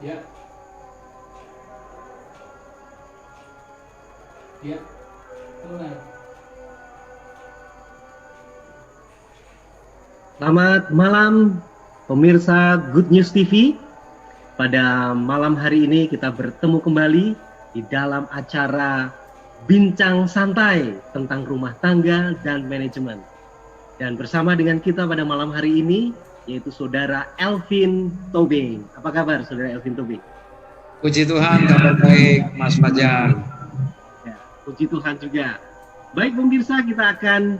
Ya, ya, mulai. Selamat malam pemirsa Good News TV. Pada malam hari ini kita bertemu kembali di dalam acara Bincang Santai tentang rumah tangga dan manajemen. Dan bersama dengan kita pada malam hari ini yaitu Saudara Elvin Tobing. Apa kabar Saudara Elvin Tobing? Puji Tuhan, kabar baik Mas Fajar. Ya, puji Tuhan juga. Baik pemirsa, kita akan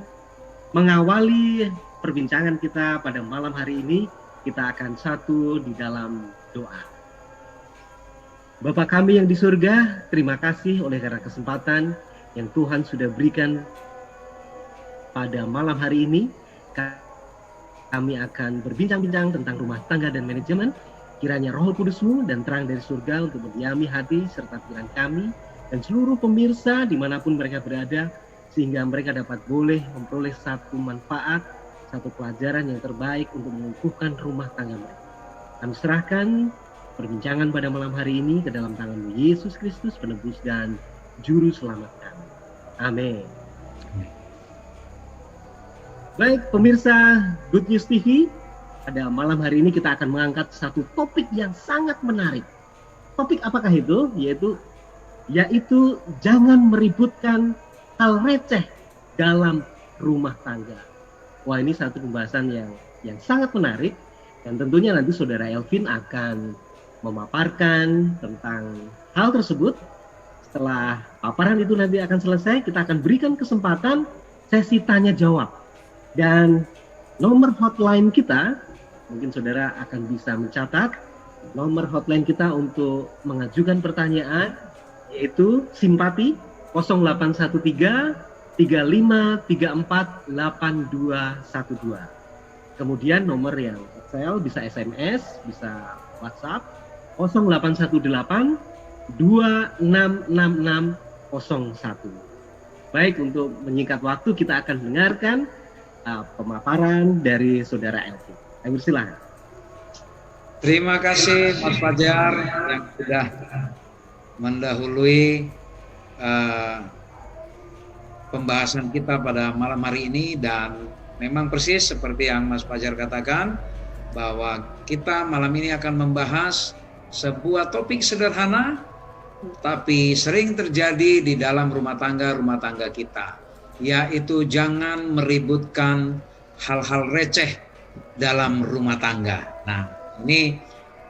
mengawali perbincangan kita pada malam hari ini. Kita akan satu di dalam doa. Bapa kami yang di surga, terima kasih oleh karena kesempatan yang Tuhan sudah berikan pada malam hari ini. Kami akan berbincang-bincang tentang rumah tangga dan manajemen. Kiranya Roh Kudus-Mu dan terang dari surga untuk mendiami hati serta pikiran kami dan seluruh pemirsa dimanapun mereka berada, sehingga mereka dapat boleh memperoleh satu manfaat, satu pelajaran yang terbaik untuk mengukuhkan rumah tangga mereka. Kami serahkan perbincangan pada malam hari ini ke dalam tangan Yesus Kristus, penebus dan juru selamat kami. Amin. Baik pemirsa Good News TV, pada malam hari ini kita akan mengangkat satu topik yang sangat menarik. Topik apakah itu? Yaitu jangan meributkan hal receh dalam rumah tangga. Wah, ini satu pembahasan yang sangat menarik, dan tentunya nanti Saudara Elvin akan memaparkan tentang hal tersebut. Setelah paparan itu nanti akan selesai, kita akan berikan kesempatan sesi tanya jawab. Dan nomor hotline kita, mungkin saudara akan bisa mencatat nomor hotline kita untuk mengajukan pertanyaan, yaitu simpati 0813 3534 8212. Kemudian nomor yang Excel bisa SMS, bisa WhatsApp 0818 266601. Baik, untuk menyingkat waktu kita akan dengarkan pemaparan dari Saudara Elvin. Saya bersilakan. Terima kasih Mas Fajar yang sudah mendahului pembahasan kita pada malam hari ini, dan memang persis seperti yang Mas Fajar katakan bahwa kita malam ini akan membahas sebuah topik sederhana tapi sering terjadi di dalam rumah tangga kita, yaitu jangan meributkan hal-hal receh dalam rumah tangga. Nah, ini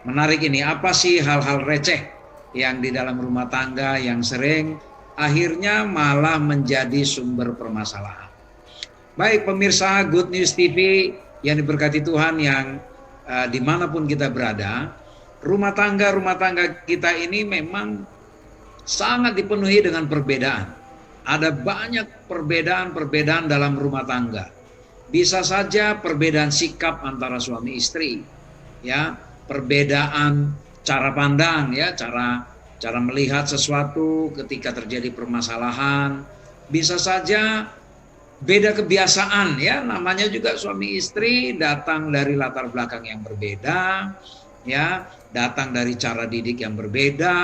menarik ini. Apa sih hal-hal receh yang di dalam rumah tangga yang sering akhirnya malah menjadi sumber permasalahan? Baik pemirsa Good News TV yang diberkati Tuhan, yang dimanapun kita berada, rumah tangga kita ini memang sangat dipenuhi dengan perbedaan. Ada banyak perbedaan dalam rumah tangga. Bisa saja perbedaan sikap antara suami istri, ya, perbedaan cara pandang, ya, cara melihat sesuatu ketika terjadi permasalahan. Bisa saja beda kebiasaan, ya, namanya juga suami istri datang dari latar belakang yang berbeda, ya, datang dari cara didik yang berbeda,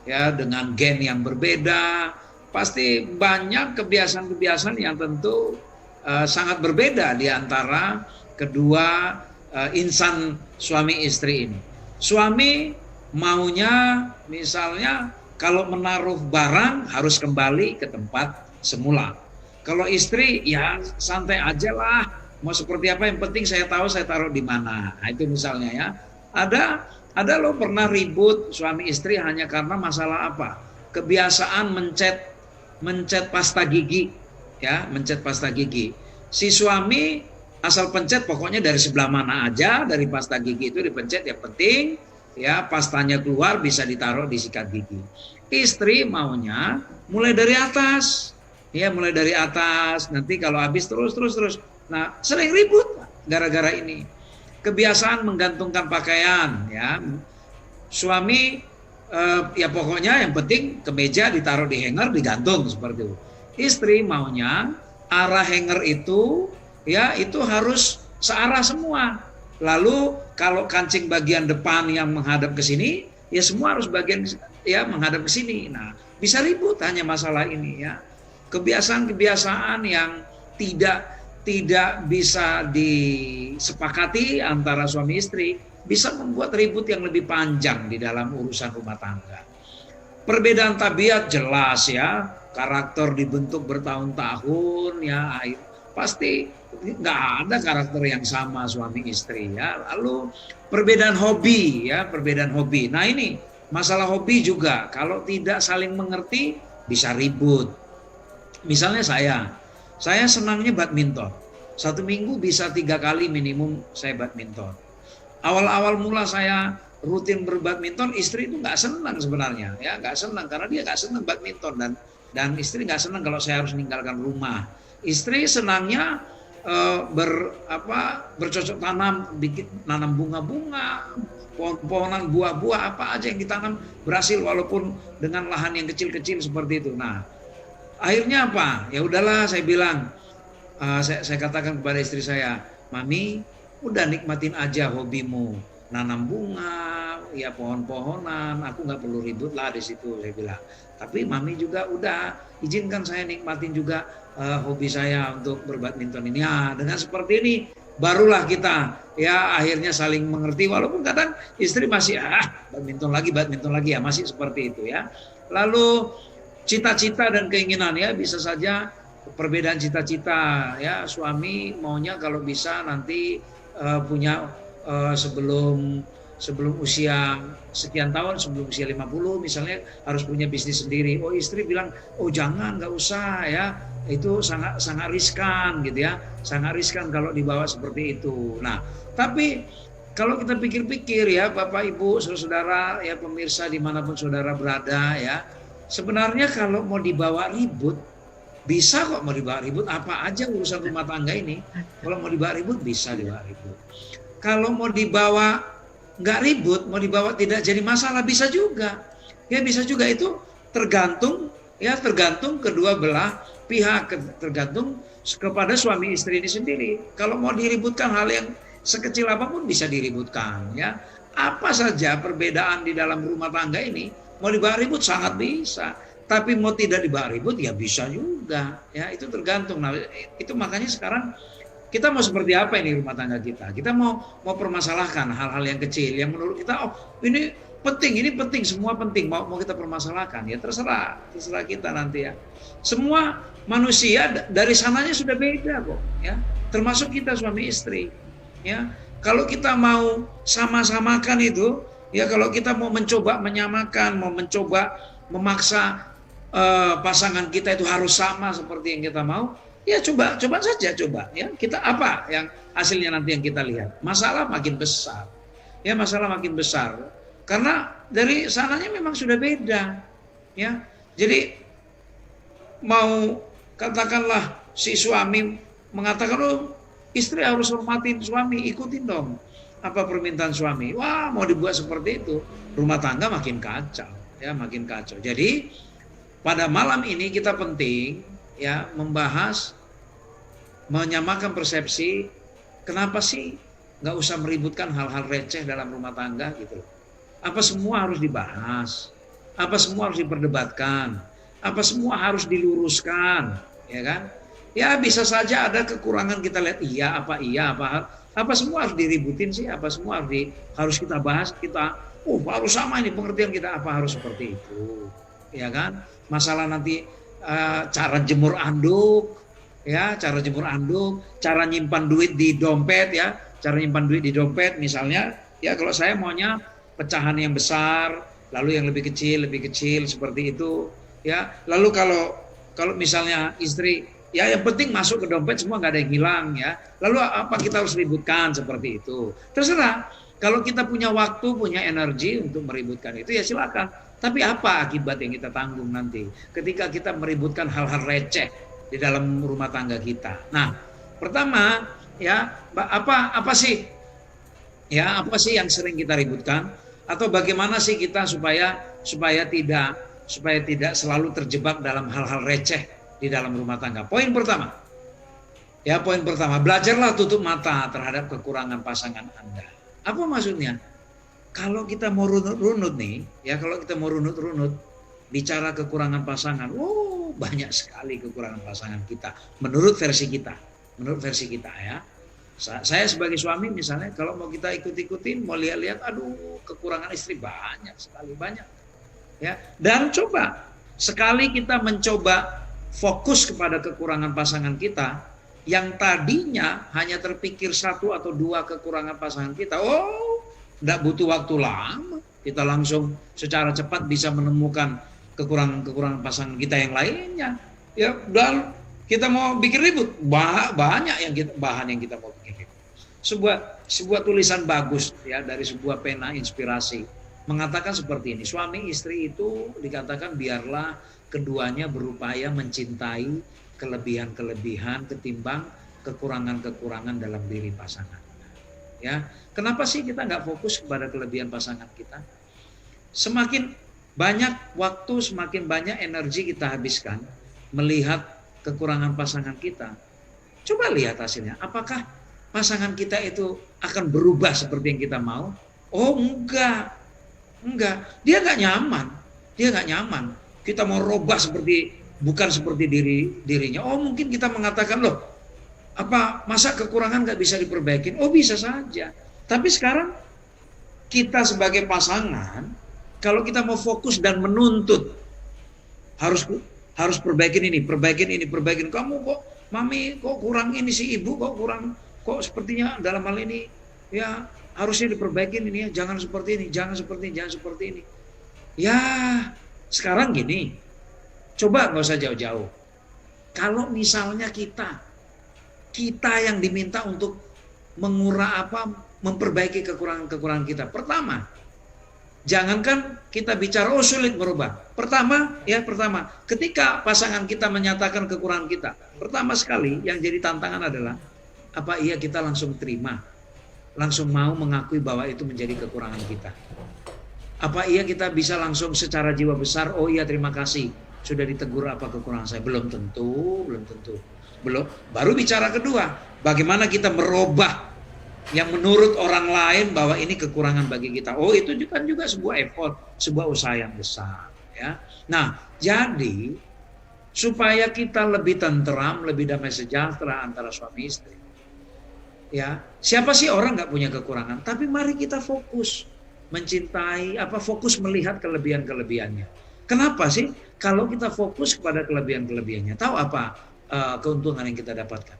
ya, dengan gen yang berbeda. Pasti banyak kebiasaan-kebiasaan yang tentu sangat berbeda di antara kedua insan suami istri ini. Suami maunya misalnya kalau menaruh barang harus kembali ke tempat semula. Kalau istri ya santai aja lah, mau seperti apa yang penting saya tahu saya taruh di mana. Nah, itu misalnya ya. Ada lo pernah ribut suami istri hanya karena masalah apa? Kebiasaan mencet pasta gigi, ya, mencet pasta gigi. Si suami asal pencet pokoknya dari sebelah mana aja dari pasta gigi itu dipencet, yang penting ya pastanya keluar bisa ditaruh di sikat gigi. Istri maunya mulai dari atas, ya, mulai dari atas, nanti kalau habis terus. Nah, sering ribut gara-gara ini. Kebiasaan menggantungkan pakaian, ya. Suami ya pokoknya yang penting kemeja ditaruh di hanger, digantung seperti itu. Istri maunya arah hanger itu, ya, itu harus searah semua. Lalu kalau kancing bagian depan yang menghadap ke sini ya semua harus bagian ya menghadap ke sini. Nah, bisa ribut hanya masalah ini ya. Kebiasaan-kebiasaan yang tidak bisa disepakati antara suami istri bisa membuat ribut yang lebih panjang di dalam urusan rumah tangga. Perbedaan tabiat jelas ya, karakter dibentuk bertahun-tahun ya, pasti nggak ada karakter yang sama suami istri ya. Lalu perbedaan hobi ya, perbedaan hobi. Nah ini masalah hobi juga, kalau tidak saling mengerti bisa ribut. Misalnya saya senangnya badminton. 1 minggu bisa 3 kali minimum saya badminton. Awal-awal mula saya rutin berbadminton, istri itu nggak senang sebenarnya, ya nggak senang karena dia nggak senang badminton dan istri nggak senang kalau saya harus meninggalkan rumah. Istri senangnya bercocok tanam, bikin nanam bunga-bunga, pohon-pohonan, buah-buah apa aja yang ditanam berhasil walaupun dengan lahan yang kecil-kecil seperti itu. Nah, akhirnya apa? Ya udahlah saya bilang, saya katakan kepada istri saya, Mami, udah nikmatin aja hobimu, nanam bunga, ya pohon-pohonan, aku nggak perlu ribut lah di situ, saya bilang. Tapi Mami juga udah izinkan saya nikmatin juga hobi saya untuk berbadminton ini. Ya, dengan seperti ini barulah kita ya akhirnya saling mengerti, walaupun kadang istri masih badminton lagi ya, masih seperti itu ya. Lalu cita-cita dan keinginan ya, bisa saja perbedaan cita-cita ya, suami maunya kalau bisa nanti punya sebelum usia sekian tahun, sebelum usia 50 misalnya harus punya bisnis sendiri. Oh, istri bilang, oh jangan, nggak usah ya, itu sangat riskan gitu ya, sangat riskan kalau dibawa seperti itu. Nah, tapi kalau kita pikir-pikir ya, Bapak Ibu saudara ya, pemirsa dimanapun saudara berada ya, sebenarnya kalau mau dibawa ribut bisa kok, mau dibawa ribut apa aja urusan rumah tangga ini. Kalau mau dibawa ribut bisa dibawa ribut. Kalau mau dibawa nggak ribut, mau dibawa tidak jadi masalah bisa juga. Ya bisa juga, itu tergantung kedua belah pihak, tergantung kepada suami istri ini sendiri. Kalau mau diributkan hal yang sekecil apapun bisa diributkan ya. Apa saja perbedaan di dalam rumah tangga ini mau dibawa ribut sangat bisa. Tapi mau tidak dibawa ribut ya bisa juga ya, itu tergantung. Nah, itu makanya sekarang kita mau seperti apa ini rumah tangga kita? Kita mau permasalahkan hal-hal yang kecil yang menurut kita ini penting, semua penting, mau kita permasalahkan ya, terserah kita nanti ya. Semua manusia dari sananya sudah beda kok ya, termasuk kita suami istri ya. Kalau kita mau sama-samakan itu ya, kalau kita mau mencoba menyamakan, mau mencoba memaksa pasangan kita itu harus sama seperti yang kita mau, ya coba saja ya, kita apa yang hasilnya nanti yang kita lihat, masalah makin besar ya, masalah makin besar karena dari sananya memang sudah beda ya. Jadi mau katakanlah si suami mengatakan, oh istri harus hormatin suami, ikutin dong apa permintaan suami, wah mau dibuat seperti itu, rumah tangga makin kacau ya, makin kacau. Jadi pada malam ini kita penting ya membahas, menyamakan persepsi. Kenapa sih nggak usah meributkan hal-hal receh dalam rumah tangga gitu? Apa semua harus dibahas? Apa semua harus diperdebatkan? Apa semua harus diluruskan? Ya kan? Ya bisa saja ada kekurangan kita lihat, apa semua harus diributin sih? Apa semua harus kita bahas? Kita harus sama ini pengertian kita, apa harus seperti itu? Ya kan? Masalah nanti cara jemur anduk ya, cara nyimpan duit di dompet ya, cara nyimpan duit di dompet misalnya ya, kalau saya maunya pecahan yang besar, lalu yang lebih kecil seperti itu ya. Lalu kalau misalnya istri ya yang penting masuk ke dompet semua, nggak ada yang hilang ya, lalu apa kita harus ributkan seperti itu? Terserah. Kalau kita punya waktu, punya energi untuk meributkan itu ya silakan. Tapi apa akibat yang kita tanggung nanti ketika kita meributkan hal-hal receh di dalam rumah tangga kita? Nah, pertama ya, apa sih yang sering kita ributkan, atau bagaimana sih kita supaya tidak selalu terjebak dalam hal-hal receh di dalam rumah tangga. Poin pertama, belajarlah tutup mata terhadap kekurangan pasangan Anda. Apa maksudnya? kalau kita mau runut-runut nih, ya kalau kita mau runut-runut bicara kekurangan pasangan, banyak sekali kekurangan pasangan kita menurut versi kita ya. Saya sebagai suami misalnya, kalau mau kita ikut-ikutin, mau lihat-lihat, aduh kekurangan istri banyak sekali, banyak ya. Dan coba sekali kita mencoba fokus kepada kekurangan pasangan kita, yang tadinya hanya terpikir satu atau dua kekurangan pasangan kita, tidak butuh waktu lama, kita langsung secara cepat bisa menemukan kekurangan pasangan kita yang lainnya. Ya, dan kita mau bikin ribut, banyak bahan yang kita mau bikin ribut. Sebuah tulisan bagus ya dari sebuah pena inspirasi mengatakan seperti ini, suami istri itu dikatakan biarlah keduanya berupaya mencintai kelebihan-kelebihan ketimbang kekurangan-kekurangan dalam diri pasangan. Ya, kenapa sih kita nggak fokus kepada kelebihan pasangan kita? Semakin banyak waktu, semakin banyak energi kita habiskan melihat kekurangan pasangan kita. Coba lihat hasilnya. Apakah pasangan kita itu akan berubah seperti yang kita mau? Oh enggak. Dia nggak nyaman. Kita mau robah bukan seperti dirinya. Oh mungkin kita mengatakan, loh apa masa kekurangan nggak bisa diperbaikin? Oh bisa saja. Tapi sekarang kita sebagai pasangan, kalau kita mau fokus dan menuntut harus perbaikin ini. Kamu kok, mami kok kurang ini, si ibu kok kurang, kok sepertinya dalam hal ini ya harusnya diperbaikin ini ya, jangan seperti ini. Ya sekarang gini, coba nggak usah jauh-jauh. Kalau misalnya kita yang diminta untuk memperbaiki kekurangan kita. Pertama, jangankan kita bicara sulit merubah. Pertama, ketika pasangan kita menyatakan kekurangan kita, pertama sekali yang jadi tantangan adalah apa iya kita langsung terima, langsung mau mengakui bahwa itu menjadi kekurangan kita. Apa iya kita bisa langsung secara jiwa besar, oh iya terima kasih sudah ditegur apa kekurangan saya? Belum tentu. Baru bicara kedua, bagaimana kita merubah yang menurut orang lain bahwa ini kekurangan bagi kita. Oh itu juga sebuah effort, sebuah usaha yang besar ya. Nah jadi supaya kita lebih tenteram, lebih damai sejahtera antara suami istri ya, siapa sih orang nggak punya kekurangan, tapi mari kita fokus mencintai, fokus melihat kelebihannya. Kenapa sih kalau kita fokus kepada kelebihannya, tahu apa keuntungan yang kita dapatkan?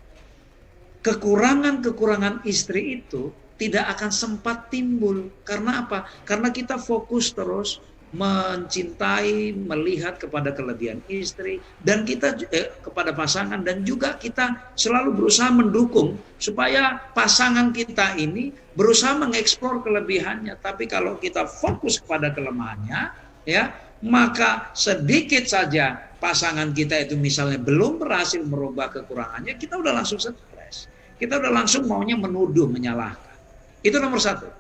Kekurangan istri itu tidak akan sempat timbul. Karena apa? Karena kita fokus terus mencintai, melihat kepada kelebihan istri dan kita kepada pasangan, dan juga kita selalu berusaha mendukung supaya pasangan kita ini berusaha mengeksplor kelebihannya. Tapi kalau kita fokus kepada kelemahannya, ya, maka sedikit saja pasangan kita itu misalnya belum berhasil merubah kekurangannya, kita udah langsung stres. Kita udah langsung maunya menuduh, menyalahkan. Itu nomor satu.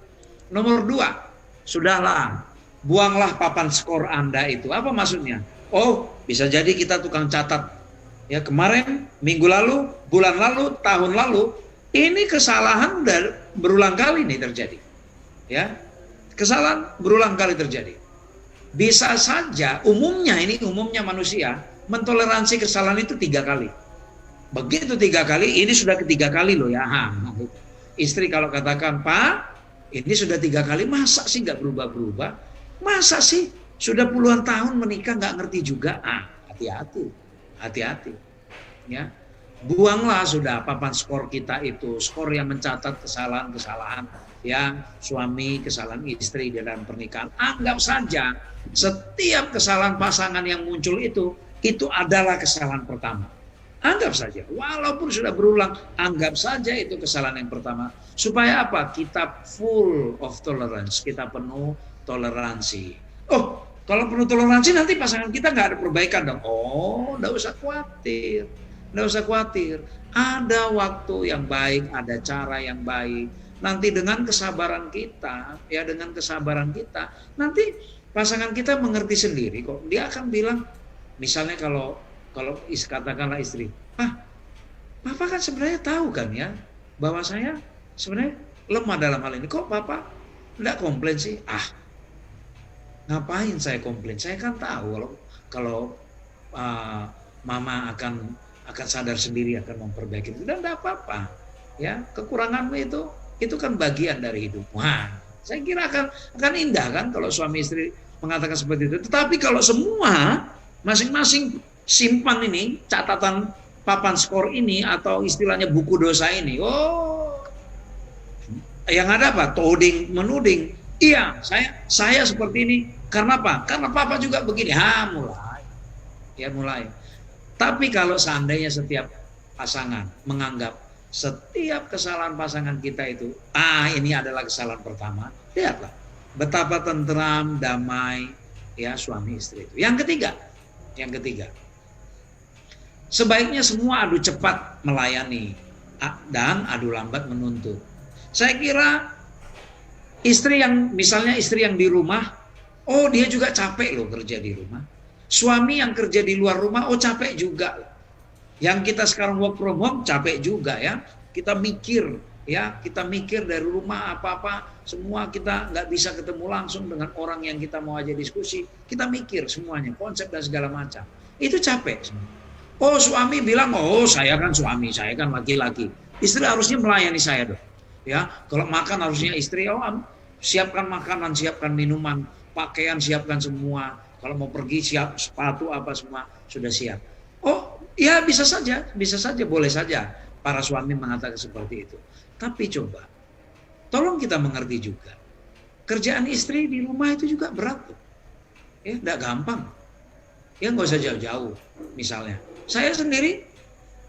Nomor dua, sudahlah, buanglah papan skor Anda itu. Apa maksudnya? Oh, bisa jadi kita tukang catat. Ya kemarin, minggu lalu, bulan lalu, tahun lalu, ini kesalahan berulang kali nih terjadi. Ya, kesalahan berulang kali terjadi. Bisa saja, umumnya manusia mentoleransi kesalahan itu 3 kali. Begitu 3 kali, ini sudah ketiga kali loh ya. Istri kalau katakan, Pak, ini sudah 3 kali, masa sih nggak berubah-berubah? Masa sih sudah puluhan tahun menikah nggak ngerti juga? Hati-hati. Ya, buanglah sudah papan skor kita itu, skor yang mencatat kesalahan-kesalahan yang suami, kesalahan istri dalam pernikahan. Anggap saja setiap kesalahan pasangan yang muncul itu adalah kesalahan pertama. Anggap saja, walaupun sudah berulang, anggap saja itu kesalahan yang pertama. Supaya apa? Kita full of tolerance, kita penuh toleransi. Oh, kalau penuh toleransi nanti pasangan kita nggak ada perbaikan dong. Oh, nggak usah khawatir. Ada waktu yang baik, ada cara yang baik. Nanti dengan kesabaran kita, nanti pasangan kita mengerti sendiri kok. Dia akan bilang, misalnya kalau katakanlah istri, Papa kan sebenarnya tahu kan ya, bahwa saya sebenarnya lemah dalam hal ini. Kok Papa Enggak komplain sih. Ngapain saya komplain? Saya kan tahu kalau mama akan sadar sendiri, akan memperbaiki itu, dan enggak apa-apa. Ya, kekuranganmu itu kan bagian dari hidup. Wah, saya kira akan indah kan kalau suami istri mengatakan seperti itu. Tetapi kalau semua masing-masing simpan ini catatan papan skor ini atau istilahnya buku dosa ini, yang ada apa? Toding menuding. Iya, saya seperti ini karena apa? Karena papa juga begini. Mulai. Tapi kalau seandainya setiap pasangan menganggap setiap kesalahan pasangan kita itu, ini adalah kesalahan pertama, lihatlah betapa tentram, damai ya suami istri itu. Yang ketiga, sebaiknya semua adu cepat melayani dan adu lambat menuntut. Saya kira istri yang di rumah, dia juga capek loh kerja di rumah. Suami yang kerja di luar rumah, capek juga. Yang kita sekarang work from home capek juga ya. Kita mikir dari rumah apa-apa, semua kita nggak bisa ketemu langsung dengan orang yang kita mau aja diskusi. Kita mikir semuanya, konsep dan segala macam. Itu capek. Suami bilang, saya kan suami, saya kan laki-laki. Istri harusnya melayani saya dong. Ya, kalau makan harusnya istri, siapkan makanan, siapkan minuman, pakaian siapkan semua. Kalau mau pergi siap sepatu apa semua sudah siap. Ya bisa saja, boleh saja para suami mengatakan seperti itu. Tapi coba, tolong kita mengerti juga. Kerjaan istri di rumah itu juga berat. Ya, enggak gampang. Ya nggak usah jauh-jauh. Misalnya, saya sendiri,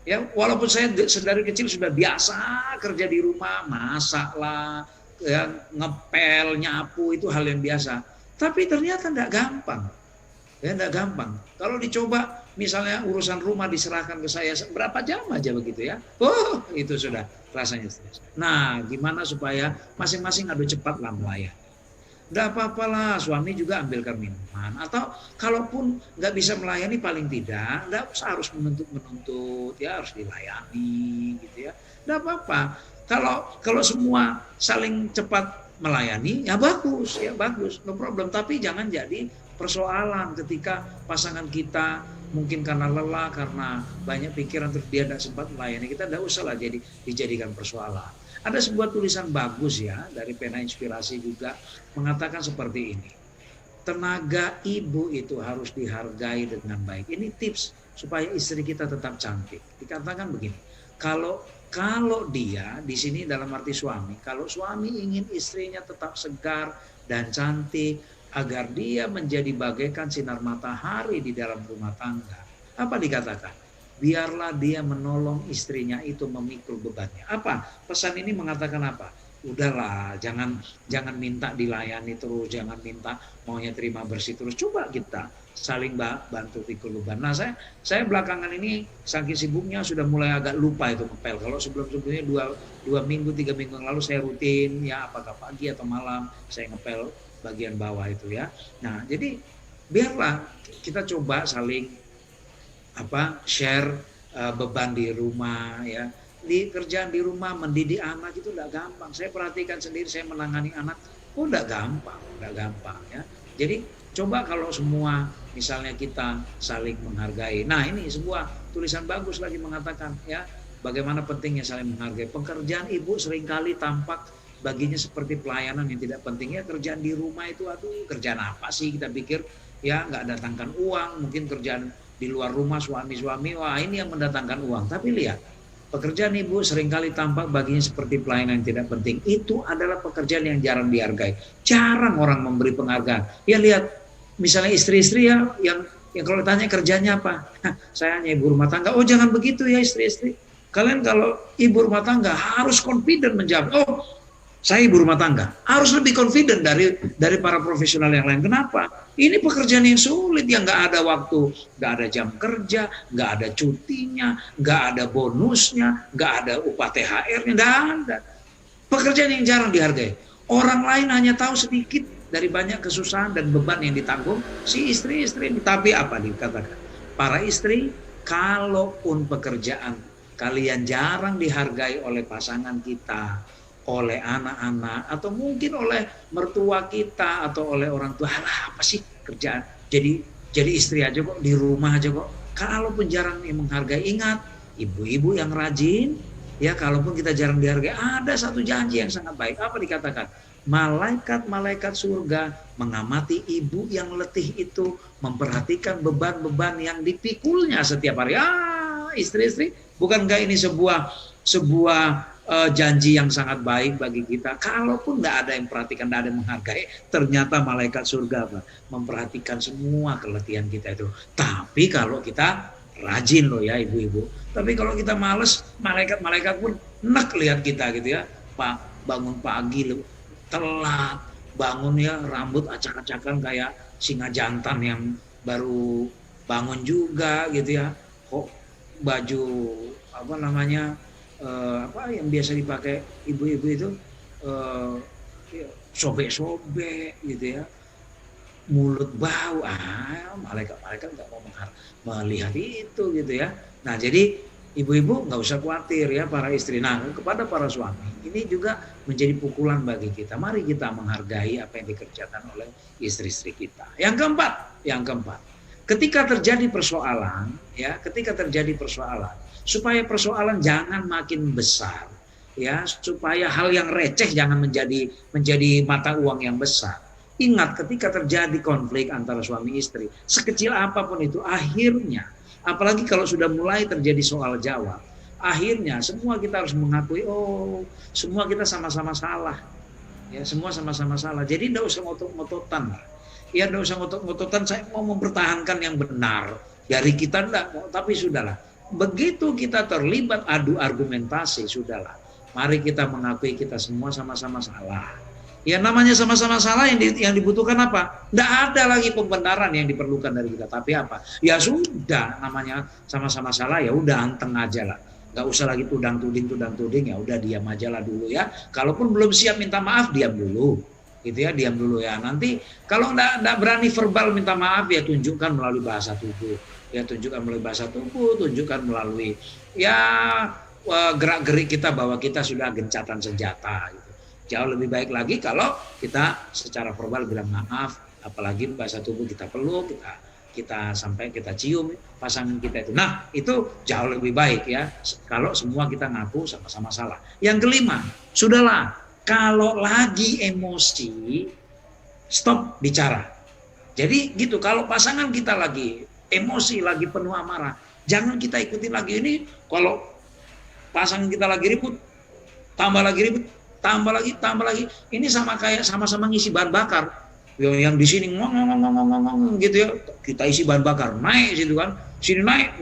ya walaupun saya dari kecil sudah biasa kerja di rumah, masak lah, ya, ngepel, nyapu itu hal yang biasa. Tapi ternyata enggak gampang. Ya enggak gampang. Kalau dicoba misalnya urusan rumah diserahkan ke saya berapa jam aja begitu ya. Itu sudah rasanya stres. Nah, gimana supaya masing-masing adu cepat lah melayani. Enggak apa-apalah, suami juga ambilkan minuman. Atau kalaupun nggak bisa melayani paling tidak, enggak usah harus menuntut, ya harus dilayani gitu ya. Enggak apa-apa. Kalau semua saling cepat melayani, ya bagus, no problem. Tapi jangan jadi persoalan ketika pasangan kita mungkin karena lelah, karena banyak pikiran terus dia tidak sempat melayani kita, tidak usah lah dijadikan persoalan. Ada sebuah tulisan bagus ya dari Pena Inspirasi juga mengatakan seperti ini. Tenaga ibu itu harus dihargai dengan baik. Ini tips supaya istri kita tetap cantik. Dikatakan begini, kalau dia di sini dalam arti suami, kalau suami ingin istrinya tetap segar dan cantik, agar dia menjadi bagaikan sinar matahari di dalam rumah tangga. Apa dikatakan? Biarlah dia menolong istrinya itu memikul bebannya. Apa? Pesan ini mengatakan apa? Udahlah, jangan minta dilayani terus, jangan minta maunya terima bersih terus. Coba kita saling bantu pikul beban. Nah, saya belakangan ini saking sibuknya sudah mulai agak lupa itu ngepel. Kalau sebelumnya 2 minggu, 3 minggu yang lalu saya rutin ya, apakah pagi atau malam saya ngepel bagian bawah itu ya. Nah, jadi biarlah kita coba saling share beban di rumah ya. Di kerjaan di rumah, mendidik anak itu enggak gampang. Saya perhatikan sendiri, saya menangani anak, enggak gampang ya. Jadi coba kalau semua misalnya kita saling menghargai. Nah, ini sebuah tulisan bagus lagi mengatakan ya, bagaimana pentingnya saling menghargai. Pekerjaan ibu seringkali tampak baginya seperti pelayanan yang tidak penting ya. Kerjaan di rumah itu kerjaan apa sih kita pikir ya, nggak datangkan uang. Mungkin kerjaan di luar rumah suami-suami, wah ini yang mendatangkan uang. Tapi lihat, pekerjaan ibu seringkali tampak baginya seperti pelayanan yang tidak penting. Itu adalah pekerjaan yang jarang dihargai. Jarang orang memberi penghargaan. Ya lihat, misalnya istri-istri ya yang kalau tanya kerjanya apa, saya hanya ibu rumah tangga. Jangan begitu ya istri-istri. Kalian kalau ibu rumah tangga harus confident menjawab. Saya ibu rumah tangga, harus lebih confident dari para profesional yang lain. Kenapa? Ini pekerjaan yang sulit, yang nggak ada waktu, nggak ada jam kerja, nggak ada cutinya, nggak ada bonusnya, nggak ada upah THR-nya, nggak ada. Pekerjaan yang jarang dihargai. Orang lain hanya tahu sedikit dari banyak kesusahan dan beban yang ditanggung si istri-istri ini. Tapi apa dikatakan? Para istri, kalaupun pekerjaan kalian jarang dihargai oleh pasangan kita, oleh anak-anak atau mungkin oleh mertua kita atau oleh orang tua. Alah, apa sih kerjaan? Jadi istri aja kok, di rumah aja kok. Kalaupun jarang menghargai, ingat ibu-ibu yang rajin, ya kalaupun kita jarang dihargai, ada satu janji yang sangat baik. Apa dikatakan? Malaikat-malaikat surga mengamati ibu yang letih itu, memperhatikan beban-beban yang dipikulnya setiap hari. Istri-istri, bukankah ini sebuah janji yang sangat baik bagi kita? Kalaupun nggak ada yang perhatikan, nggak ada yang menghargai, ternyata malaikat surga memperhatikan semua keletihan kita itu. Tapi kalau kita rajin loh ya ibu-ibu. Tapi kalau kita males, malaikat pun enak lihat kita gitu ya. Pak bangun pagi telat, bangun ya rambut acak-acakan kayak singa jantan yang baru bangun juga gitu ya. Kok baju apa namanya apa yang biasa dipakai ibu-ibu itu sobek-sobek gitu ya, mulut bau. Malaikat nggak mau melihat itu gitu ya. Nah jadi ibu-ibu nggak usah khawatir ya para istri. Nah kepada para suami ini juga menjadi pukulan bagi kita. Mari kita menghargai apa yang dikerjakan oleh istri-istri kita. Yang keempat, ketika terjadi persoalan, supaya persoalan jangan makin besar, ya, supaya hal yang receh jangan menjadi mata uang yang besar. Ingat, ketika terjadi konflik antara suami istri, sekecil apapun itu, akhirnya, apalagi kalau sudah mulai terjadi soal jawab, akhirnya semua kita harus mengakui, semua kita sama-sama salah, ya, semua sama-sama salah. Jadi tidak usah ngotot-ngototan, ya, tidak usah ngotot-ngototan. Saya mau mempertahankan yang benar, dari kita enggak, tapi sudahlah. Begitu kita terlibat adu argumentasi, sudahlah. Mari kita mengakui kita semua sama-sama salah. Ya namanya sama-sama salah, yang dibutuhkan apa? Tidak ada lagi pembenaran yang diperlukan dari kita. Tapi apa? Ya sudah, namanya sama-sama salah, ya udah anteng aja lah. Gak usah lagi tudang-tuding, ya udah diam aja lah dulu ya. Kalaupun belum siap minta maaf, diam dulu. Gitu ya, diam dulu ya. Nanti kalau enggak berani verbal minta maaf, ya tunjukkan melalui bahasa tubuh. Ya tunjukkan melalui bahasa tubuh, tunjukkan melalui ya gerak-gerik kita bahwa kita sudah gencatan senjata gitu. Jauh lebih baik lagi kalau kita secara verbal bilang maaf, apalagi bahasa tubuh kita peluk, kita sampai kita cium pasangan kita itu. Nah, itu jauh lebih baik ya kalau semua kita ngaku sama-sama salah. Yang kelima, sudahlah, kalau lagi emosi, stop bicara. Jadi gitu, kalau pasangan kita lagi emosi, lagi penuh amarah, jangan kita ikutin lagi. Ini kalau pasangan kita lagi ribut, tambah lagi. Ini sama kayak sama-sama ngisi bahan bakar. Yang di sini ngomong gitu ya, kita isi bahan bakar, naik situ kan, sini naik,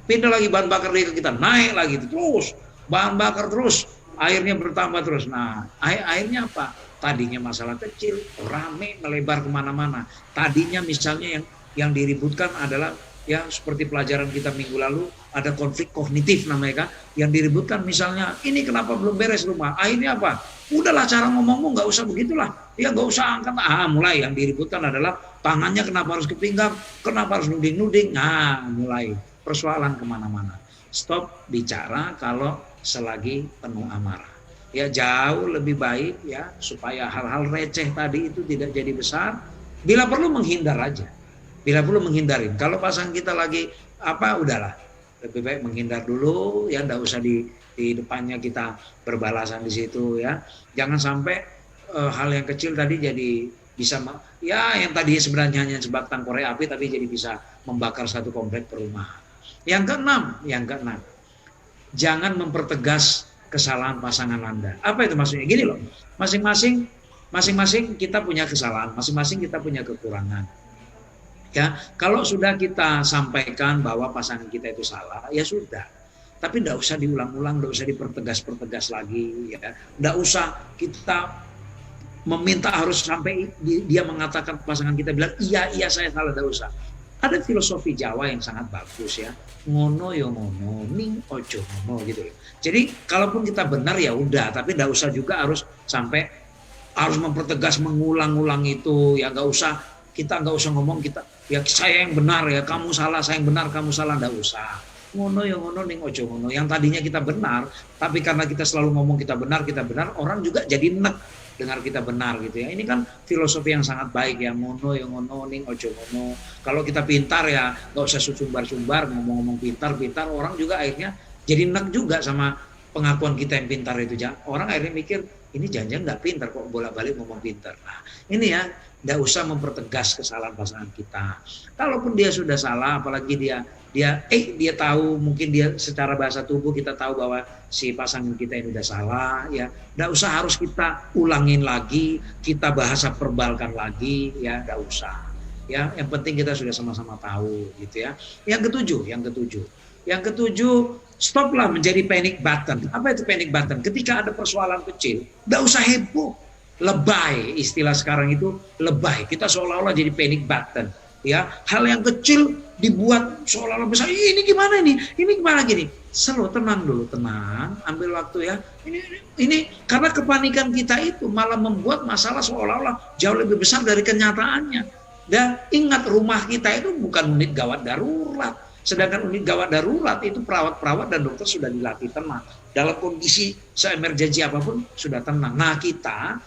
pindah lagi bahan bakar lagi ke kita, naik lagi terus, bahan bakar terus, airnya bertambah terus. Nah, akhirnya apa? Tadinya masalah kecil, rame melebar kemana-mana. Tadinya misalnya yang diributkan adalah ya seperti pelajaran kita minggu lalu, ada konflik kognitif namanya kan, yang diributkan misalnya ini kenapa belum beres rumah, akhirnya apa, udahlah cara ngomongmu nggak usah begitulah, ya nggak usah angkat, mulai yang diributkan adalah tangannya kenapa harus ke pinggang, kenapa harus nuding-nuding, mulai persoalan kemana-mana. Stop bicara kalau selagi penuh amarah, ya jauh lebih baik ya supaya hal-hal receh tadi itu tidak jadi besar, bila perlu menghindar aja. Bila perlu menghindarin. Kalau pasangan kita lagi udahlah, lebih baik menghindar dulu ya, enggak usah di depannya kita berbalasan di situ ya. Jangan sampai hal yang kecil tadi jadi bisa yang tadi sebenarnya hanya sebatang korek api tapi jadi bisa membakar satu komplek perumahan. Yang keenam, jangan mempertegas kesalahan pasangan Anda. Apa itu maksudnya? Gini loh, masing-masing kita punya kesalahan, masing-masing kita punya kekurangan. Ya, kalau sudah kita sampaikan bahwa pasangan kita itu salah, ya sudah. Tapi tidak usah diulang-ulang, tidak usah dipertegas lagi. Ya. Tidak usah kita meminta harus sampai dia mengatakan pasangan kita bilang, iya saya salah, tidak usah. Ada filosofi Jawa yang sangat bagus ya. Ngono yo ngono, ning ojo ngono gitu. Jadi kalaupun kita benar ya udah, tapi tidak usah juga harus mempertegas, mengulang-ulang itu. Ya kita nggak usah ngomong ya saya yang benar ya, kamu salah, saya yang benar, kamu salah, nggak usah. ngono ya ngono ning ojo ngono. Yang tadinya kita benar, tapi karena kita selalu ngomong kita benar, orang juga jadi enek dengar kita benar gitu ya. Ini kan filosofi yang sangat baik ya, ngono ya ngono ning ojo ngono. Kalau kita pintar ya nggak usah sumbar-sumbar ngomong-ngomong pintar, orang juga akhirnya jadi enek juga sama pengakuan kita yang pintar itu. Orang akhirnya mikir ini jangan-jangan nggak pintar kok bolak-balik ngomong pintar. Nah ini ya, nggak usah mempertegas kesalahan pasangan kita. Kalaupun dia sudah salah, apalagi dia tahu, mungkin dia secara bahasa tubuh kita tahu bahwa si pasangan kita ini udah salah, ya nggak usah harus kita ulangin lagi, kita bahasa verbalkan lagi, ya nggak usah. Ya, yang penting kita sudah sama-sama tahu, gitu ya. Yang ketujuh, stoplah menjadi panic button. Apa itu panic button? Ketika ada persoalan kecil, nggak usah heboh, lebay, istilah sekarang itu lebay. Kita seolah-olah jadi panic button. Ya, hal yang kecil dibuat seolah-olah besar. Ini gimana ini? Ini gimana gini? Slow, tenang dulu, tenang, ambil waktu ya. Ini karena kepanikan kita itu malah membuat masalah seolah-olah jauh lebih besar dari kenyataannya. Dan ingat, rumah kita itu bukan unit gawat darurat. Sedangkan unit gawat darurat itu perawat-perawat dan dokter sudah dilatih tenang. Dalam kondisi se-emergency apapun sudah tenang. Nah kita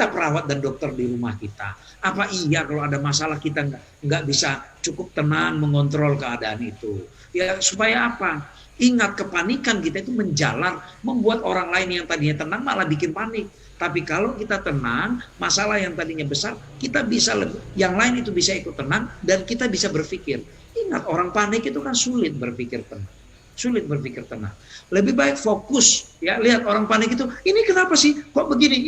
perawat dan dokter di rumah kita. Apa iya kalau ada masalah kita nggak bisa cukup tenang mengontrol keadaan itu? Ya supaya apa? Ingat, kepanikan kita itu menjalar, membuat orang lain yang tadinya tenang malah bikin panik. Tapi kalau kita tenang, masalah yang tadinya besar, kita bisa yang lain itu bisa ikut tenang dan kita bisa berpikir. Ingat, orang panik itu kan sulit berpikir tenang. Lebih baik fokus, ya, lihat orang panik itu, ini kenapa sih? Kok begini?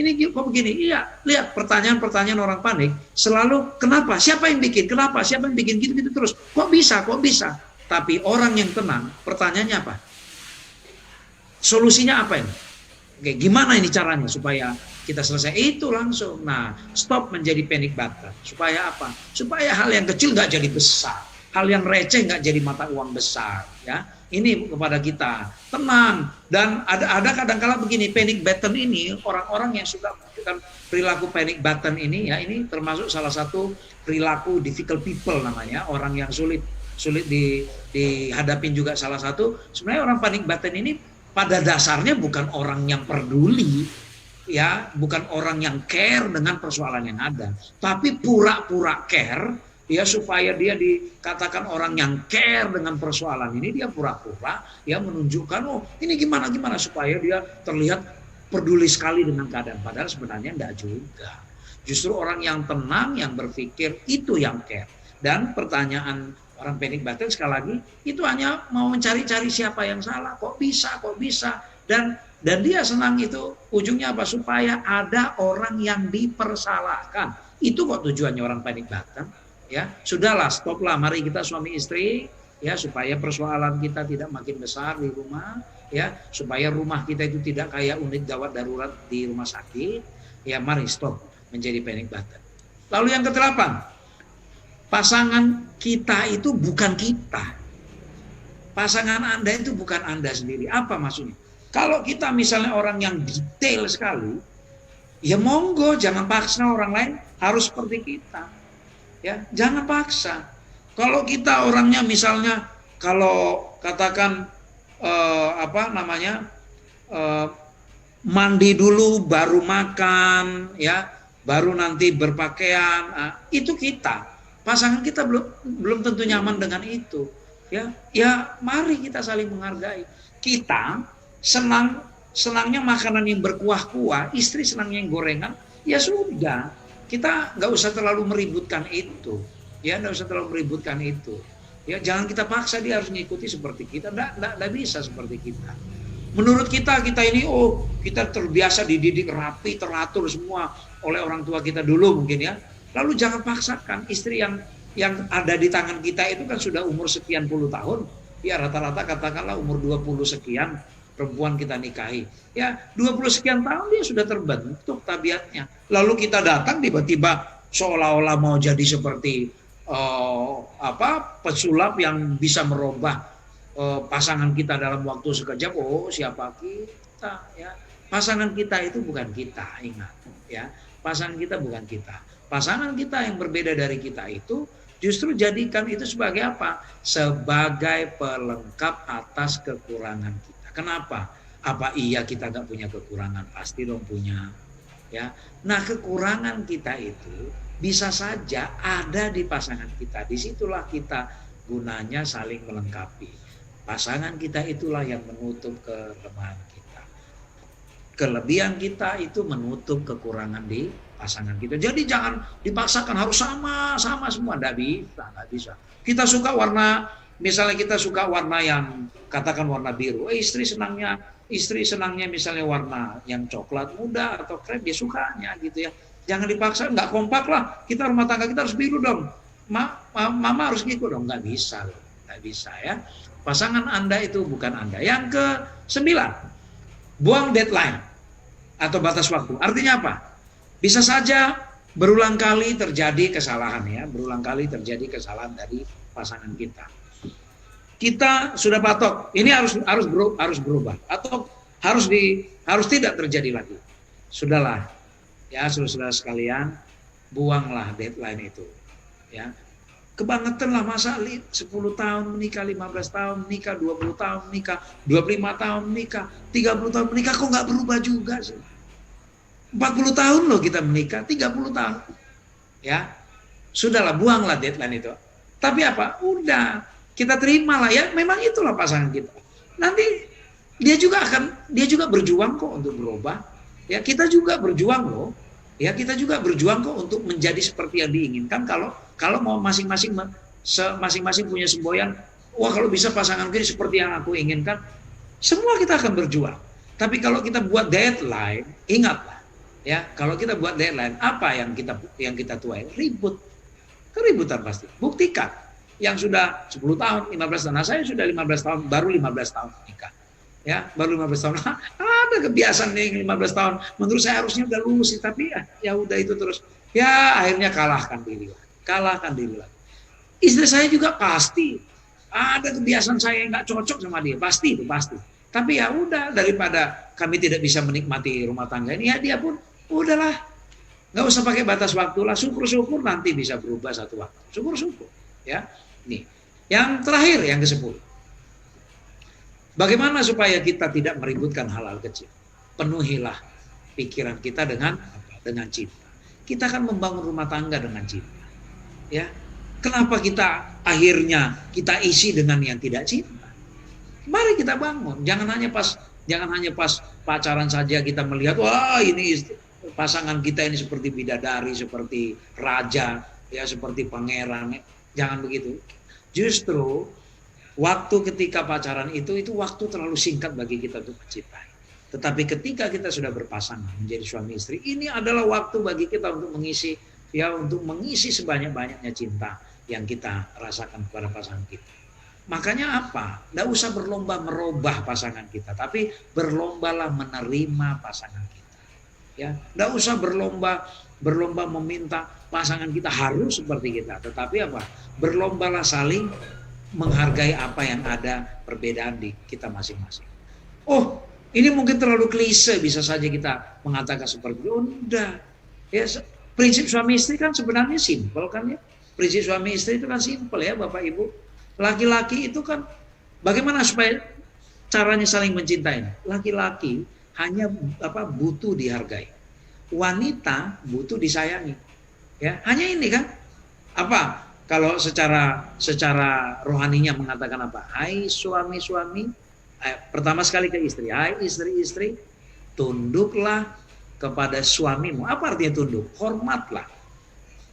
Iya, lihat pertanyaan-pertanyaan orang panik selalu kenapa? Siapa yang bikin? Kenapa? Siapa yang bikin? Gitu terus. Kok bisa? Tapi orang yang tenang, pertanyaannya apa? Solusinya apa ini? Oke, gimana ini caranya supaya kita selesai? Itu langsung. Nah, stop menjadi panic button. Supaya apa? Supaya hal yang kecil nggak jadi besar. Hal yang receh nggak jadi mata uang besar. Ya, ini kepada kita tenang. Dan ada kadang-kala begini, panic button ini, orang-orang yang suka melakukan perilaku panic button ini, ya ini termasuk salah satu perilaku difficult people namanya, orang yang sulit dihadapin juga salah satu. Sebenarnya orang panic button ini pada dasarnya bukan orang yang peduli, ya, bukan orang yang care dengan persoalan yang ada, tapi pura-pura care, ya, supaya dia dikatakan orang yang care dengan persoalan ini. Dia pura-pura, ya, menunjukkan oh ini gimana supaya dia terlihat peduli sekali dengan keadaan, padahal sebenarnya enggak juga. Justru orang yang tenang, yang berpikir, itu yang care. Dan pertanyaan orang panic button sekali lagi itu hanya mau mencari-cari siapa yang salah, kok bisa, dan dia senang itu ujungnya apa? Supaya ada orang yang dipersalahkan. Itu kok tujuannya orang panic button. Ya, sudahlah, stoplah, mari kita suami istri, ya, supaya persoalan kita tidak makin besar di rumah, ya, supaya rumah kita itu tidak kayak unit gawat darurat di rumah sakit. Ya, mari stop menjadi panic button. Lalu yang ke-8, pasangan kita itu bukan kita. Pasangan Anda itu bukan Anda sendiri. Apa maksudnya? Kalau kita misalnya orang yang detail sekali, ya monggo, jangan paksa orang lain harus seperti kita. Ya, jangan paksa. Kalau kita orangnya misalnya, kalau katakan mandi dulu baru makan, ya, baru nanti berpakaian, itu kita. Pasangan kita belum tentu nyaman dengan itu. Ya, mari kita saling menghargai. Kita senangnya makanan yang berkuah-kuah, istri senangnya yang gorengan, ya sudah. Kita nggak usah terlalu meributkan itu. Ya, nggak usah terlalu meributkan itu. Ya, jangan kita paksa dia harus mengikuti seperti kita. Nggak bisa seperti kita. Menurut kita ini, kita terbiasa dididik rapi, teratur semua oleh orang tua kita dulu mungkin, ya. Lalu jangan paksakan istri yang ada di tangan kita itu kan sudah umur sekian puluh tahun. Ya, rata-rata katakanlah umur 20 sekian perempuan kita nikahi. Ya, 20 sekian tahun dia sudah terbentuk tabiatnya. Lalu kita datang tiba-tiba seolah-olah mau jadi seperti pesulap yang bisa merubah pasangan kita dalam waktu sekejap. Oh, siapa kita, ya? Pasangan kita itu bukan kita, ingat, ya. Pasangan kita bukan kita. Pasangan kita yang berbeda dari kita itu Justru jadikan itu sebagai apa? Sebagai pelengkap atas kekurangan kita. Kenapa? Apa iya kita nggak punya kekurangan? Pasti dong punya. Ya. Nah, kekurangan kita itu bisa saja ada di pasangan kita. Disitulah kita gunanya saling melengkapi. Pasangan kita itulah yang menutup kelemahan kita. Kelebihan kita itu menutup kekurangan di pasangan kita. Jadi jangan dipaksakan harus sama semua. Nggak bisa. Kita suka warna, misalnya kita suka warna yang katakan warna biru. Istri senangnya misalnya warna yang coklat muda atau krem, dia sukanya gitu ya. Jangan dipaksa, nggak kompak lah. Kita rumah tangga kita harus biru dong. Mama harus ngikut dong. Nggak bisa loh. Nggak bisa ya. Pasangan Anda itu bukan Anda. Yang ke-9, buang deadline atau batas waktu. Artinya apa? Bisa saja berulang kali terjadi kesalahan ya. Berulang kali terjadi kesalahan dari pasangan kita. Kita sudah patok, ini harus berubah atau harus tidak terjadi lagi. Sudahlah, ya saudara sekalian, buanglah deadline itu. Ya, kebangetan lah masa 10 tahun menikah, 15 tahun menikah, 20 tahun menikah, 25 tahun menikah, 30 tahun menikah, kok nggak berubah juga sih? 40 tahun loh kita menikah, 30 tahun. Ya, sudahlah, buanglah deadline itu. Tapi apa? Udah. Kita terimalah ya, memang itulah pasangan kita. Nanti dia juga berjuang kok untuk berubah. Ya, kita juga berjuang loh. Ya, kita juga berjuang kok untuk menjadi seperti yang diinginkan. Kalau mau masing-masing punya semboyan, wah kalau bisa pasangan ini seperti yang aku inginkan, semua kita akan berjuang. Tapi kalau kita buat deadline, ingatlah, ya, kalau kita buat deadline, apa yang kita tuai? Keributan pasti. Buktikan. Yang sudah 10 tahun, 15 tahun. Nah, saya sudah 15 tahun, baru 15 tahun nikah. Ya, baru 15 tahun. Ada kebiasaan nih 15 tahun. Menurut saya harusnya udah lulus sih, tapi ya udah itu terus. Ya, akhirnya kalahkan diri lagi. Istri saya juga pasti ada kebiasaan saya yang nggak cocok sama dia, pasti. Tapi ya udah, daripada kami tidak bisa menikmati rumah tangga ini, ya dia pun udahlah. Nggak usah pakai batas waktu lah, syukur-syukur nanti bisa berubah satu waktu. Syukur-syukur. Ya. Nih, yang terakhir, yang ke-10. Bagaimana supaya kita tidak meributkan hal-hal kecil? Penuhilah pikiran kita dengan cinta. Kita akan membangun rumah tangga dengan cinta. Ya, kenapa kita akhirnya kita isi dengan yang tidak cinta? Mari kita bangun. Jangan hanya pas pacaran saja kita melihat, wah ini pasangan kita ini seperti bidadari, seperti raja, ya seperti pangeran. Jangan begitu. Justru waktu ketika pacaran itu waktu terlalu singkat bagi kita untuk mencintai. Tetapi ketika kita sudah berpasangan menjadi suami istri, ini adalah waktu bagi kita untuk mengisi sebanyak-banyaknya cinta yang kita rasakan kepada pasangan kita. Makanya apa? Tidak usah berlomba merubah pasangan kita, tapi berlombalah menerima pasangan kita. Ya, tidak usah berlomba meminta pasangan kita harus seperti kita, tetapi apa? Berlombalah saling menghargai apa yang ada perbedaan di kita masing-masing. Oh, ini mungkin terlalu klise, bisa saja kita mengatakan seperti itu. Oh, udah. Ya, prinsip suami istri kan sebenarnya simpel kan ya. Prinsip suami istri itu kan simpel ya, Bapak Ibu. Laki-laki itu kan bagaimana supaya caranya saling mencintai? Laki-laki hanya butuh dihargai. Wanita butuh disayangi. Ya, hanya ini kan. Apa? Kalau secara rohaninya mengatakan apa? Hai suami-suami, pertama sekali ke istri. Hai istri-istri, tunduklah kepada suamimu. Apa artinya tunduk? Hormatlah.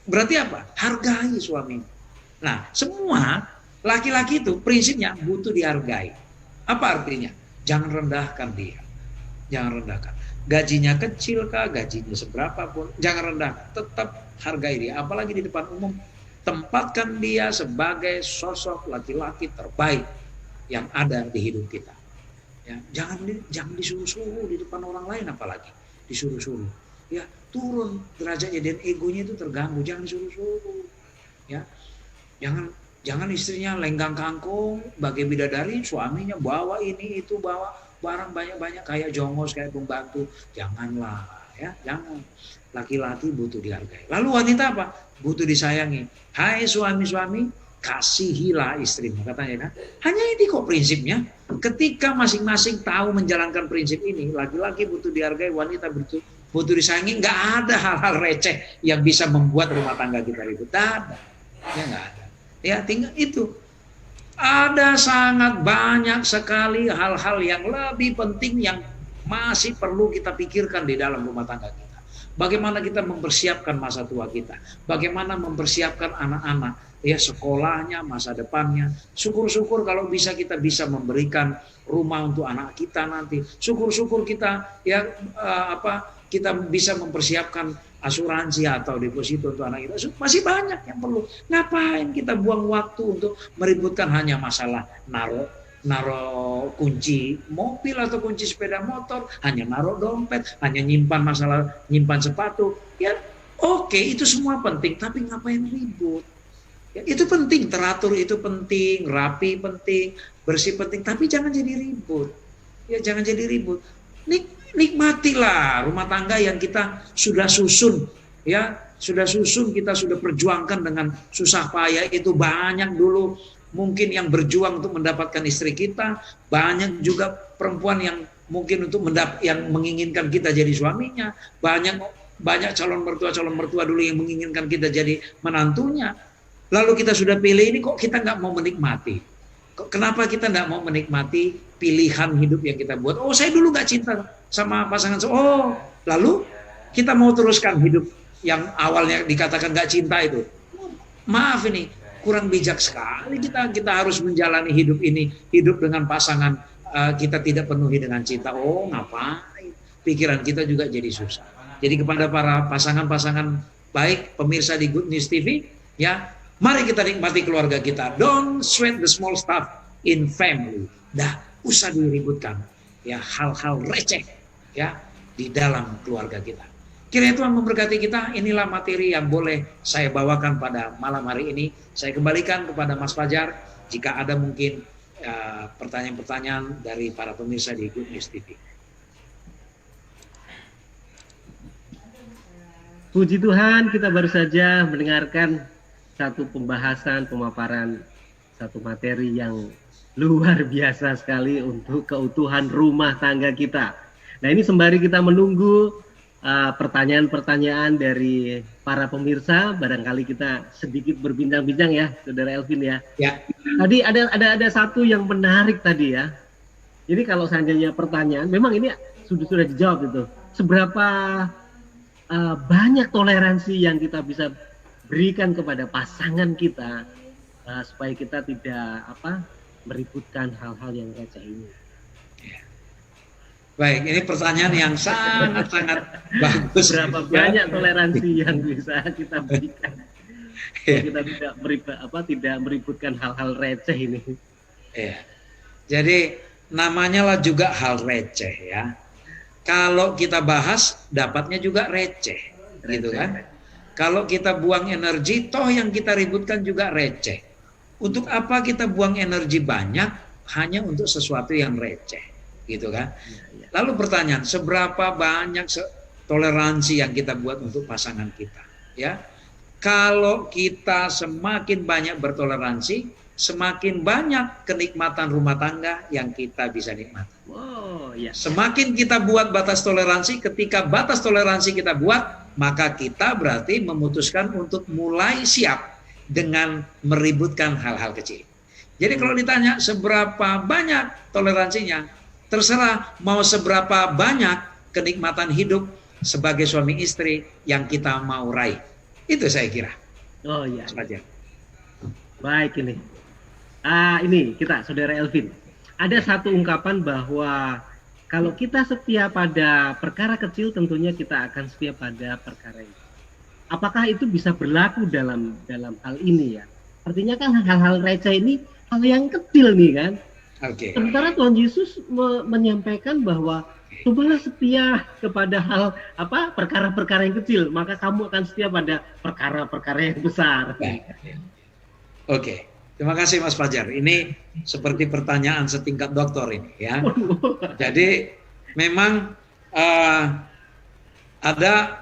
Berarti apa? Hargai suamimu. Nah, semua laki-laki itu prinsipnya butuh dihargai. Apa artinya? Jangan rendahkan dia. Jangan rendahkan. Gajinya kecil kah, gajinya seberapa pun, jangan rendahkan. Tetap hargai dia. Apalagi di depan umum. Tempatkan dia sebagai sosok laki-laki terbaik yang ada di hidup kita. Ya, jangan disuruh-suruh di depan orang lain, apalagi disuruh-suruh. Ya, turun derajatnya dan egonya itu terganggu. Jangan disuruh-suruh. Ya, jangan istrinya lenggang kangkung, bagai bidadari, suaminya bawa ini itu, bawa barang banyak-banyak kayak jongos, kayak pembantu. Janganlah. ya. Jangan. Laki-laki butuh dihargai. Lalu wanita apa? Butuh disayangi. Hai suami-suami, kasihilah istrimu, katanya kan. Hanya ini kok prinsipnya. Ketika masing-masing tahu menjalankan prinsip ini, laki-laki butuh dihargai, wanita butuh disayangi, nggak ada hal-hal receh yang bisa membuat rumah tangga kita ribut. Nggak ada. Ya nggak ada. Ya tinggal itu. Ada sangat banyak sekali hal-hal yang lebih penting yang masih perlu kita pikirkan di dalam rumah tangga kita. Bagaimana kita mempersiapkan masa tua kita, bagaimana mempersiapkan anak-anak, ya sekolahnya, masa depannya. Syukur-syukur kalau kita bisa memberikan rumah untuk anak kita nanti. Syukur-syukur kita kita bisa mempersiapkan asuransi atau deposito untuk anak kita. Masih banyak yang perlu. Ngapain kita buang waktu untuk meributkan hanya masalah naruh kunci mobil atau kunci sepeda motor, hanya naruh dompet, hanya nyimpan sepatu. Ya, oke, itu semua penting, tapi ngapain ribut? Ya, itu penting, teratur itu penting, rapi penting, bersih penting, tapi jangan jadi ribut. Ya, jangan jadi ribut. Nikmatilah rumah tangga yang kita sudah susun, ya, kita sudah perjuangkan dengan susah payah. Itu banyak dulu mungkin yang berjuang untuk mendapatkan istri kita, banyak juga perempuan yang mungkin yang menginginkan kita jadi suaminya, banyak calon mertua dulu yang menginginkan kita jadi menantunya. Lalu kita sudah pilih ini, kok kita nggak mau menikmati? Kenapa kita nggak mau menikmati pilihan hidup yang kita buat? Oh, saya dulu nggak cinta sama pasangan. Oh, lalu kita mau teruskan hidup yang awalnya dikatakan nggak cinta itu. Maaf ini, kurang bijak sekali kita harus menjalani hidup ini, hidup dengan pasangan kita tidak penuhi dengan cinta. Oh, ngapain? Pikiran kita juga jadi susah. Jadi kepada para pasangan-pasangan baik pemirsa di Good News TV, ya, mari kita nikmati keluarga kita. Don't sweat the small stuff in family. Dah, usah diributkan ya hal-hal receh ya di dalam keluarga kita. Kiranya Tuhan memberkati kita. Inilah materi yang boleh saya bawakan pada malam hari ini. Saya kembalikan kepada Mas Fajar jika ada mungkin pertanyaan-pertanyaan dari para pemirsa di Good News TV. Puji Tuhan, kita baru saja mendengarkan satu pemaparan satu materi yang luar biasa sekali untuk keutuhan rumah tangga kita. Nah, ini sembari kita menunggu pertanyaan-pertanyaan dari para pemirsa, barangkali kita sedikit berbincang-bincang ya, Saudara Elvin ya. Ya. Tadi ada satu yang menarik tadi ya. Jadi kalau seandainya pertanyaan, memang ini sudah dijawab itu. Seberapa banyak toleransi yang kita bisa berikan kepada pasangan kita supaya kita tidak meributkan hal-hal yang receh ini. Baik, ini pertanyaan yang sangat-sangat bagus. Berapa banyak toleransi yang bisa kita berikan? Kita tidak meributkan hal-hal receh ini. Ya. Jadi namanya lah juga hal receh ya. Kalau kita bahas dapatnya juga receh, gitu kan? Kalau kita buang energi, toh yang kita ributkan juga receh. Untuk apa kita buang energi banyak hanya untuk sesuatu yang receh, gitu kan? Lalu pertanyaan, seberapa banyak toleransi yang kita buat untuk pasangan kita? Ya, kalau kita semakin banyak bertoleransi, semakin banyak kenikmatan rumah tangga yang kita bisa nikmati. Oh, ya. Semakin kita buat batas toleransi, ketika batas toleransi kita buat, maka kita berarti memutuskan untuk mulai siap dengan meributkan hal-hal kecil. Jadi kalau ditanya seberapa banyak toleransinya, terserah mau seberapa banyak kenikmatan hidup sebagai suami istri yang kita mau raih. Itu saya kira. Oh iya. Saja. Baik ini. Ini kita, Saudara Elvin. Ada satu ungkapan bahwa kalau kita setia pada perkara kecil, tentunya kita akan setia pada perkara ini. Apakah itu bisa berlaku dalam hal ini ya? Artinya kan hal-hal receh ini hal yang kecil nih kan. Oke. Sementara Tuhan Yesus menyampaikan bahwa cobalah setia kepada perkara-perkara yang kecil, maka kamu akan setia pada perkara-perkara yang besar. Oke. Terima kasih Mas Fajar. Ini seperti pertanyaan setingkat doktor ini ya. Jadi memang Ada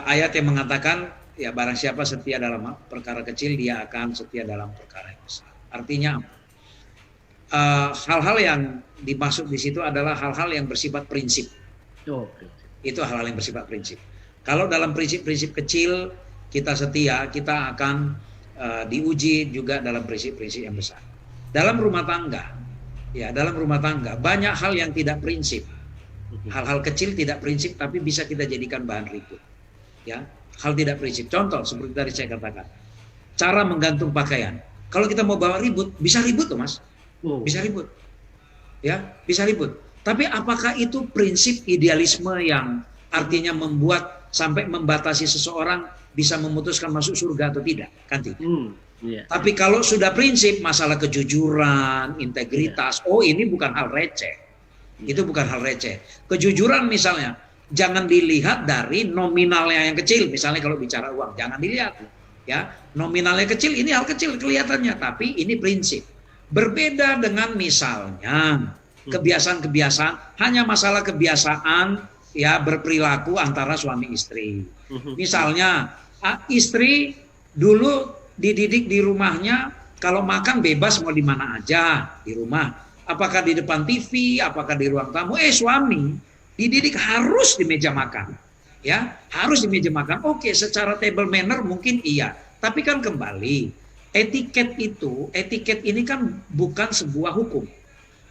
ayat yang mengatakan ya barang siapa setia dalam perkara kecil dia akan setia dalam perkara yang besar. Artinya hal-hal yang dimaksud di situ adalah hal-hal yang bersifat prinsip. Oh, Itu hal-hal yang bersifat prinsip. Kalau dalam prinsip-prinsip kecil kita setia, kita akan diuji juga dalam prinsip-prinsip yang besar. Dalam rumah tangga, dalam rumah tangga banyak hal yang tidak prinsip. Hal-hal kecil tidak prinsip tapi bisa kita jadikan bahan ribut. Ya, hal tidak prinsip. Contoh seperti tadi saya katakan, cara menggantung pakaian. Kalau kita mau bawa ribut, bisa ribut tuh Mas. Bisa ribut. Ya, bisa ribut. Tapi apakah itu prinsip idealisme yang artinya membuat sampai membatasi seseorang bisa memutuskan masuk surga atau tidak? Kan tidak. Tapi kalau sudah prinsip masalah kejujuran, integritas, ini bukan hal receh. Itu bukan hal receh. Kejujuran misalnya, jangan dilihat dari nominalnya yang kecil. Misalnya kalau bicara uang, jangan dilihat. Ya, nominalnya kecil, ini hal kecil kelihatannya, tapi ini prinsip. Berbeda dengan misalnya kebiasaan-kebiasaan, hanya masalah kebiasaan ya berperilaku antara suami istri. Misalnya istri dulu dididik di rumahnya kalau makan bebas mau di mana aja di rumah. Apakah di depan TV, apakah di ruang tamu? Suami dididik harus di meja makan. Ya, harus di meja makan. Oke, secara table manner mungkin iya. Tapi kan kembali, etiket ini kan bukan sebuah hukum.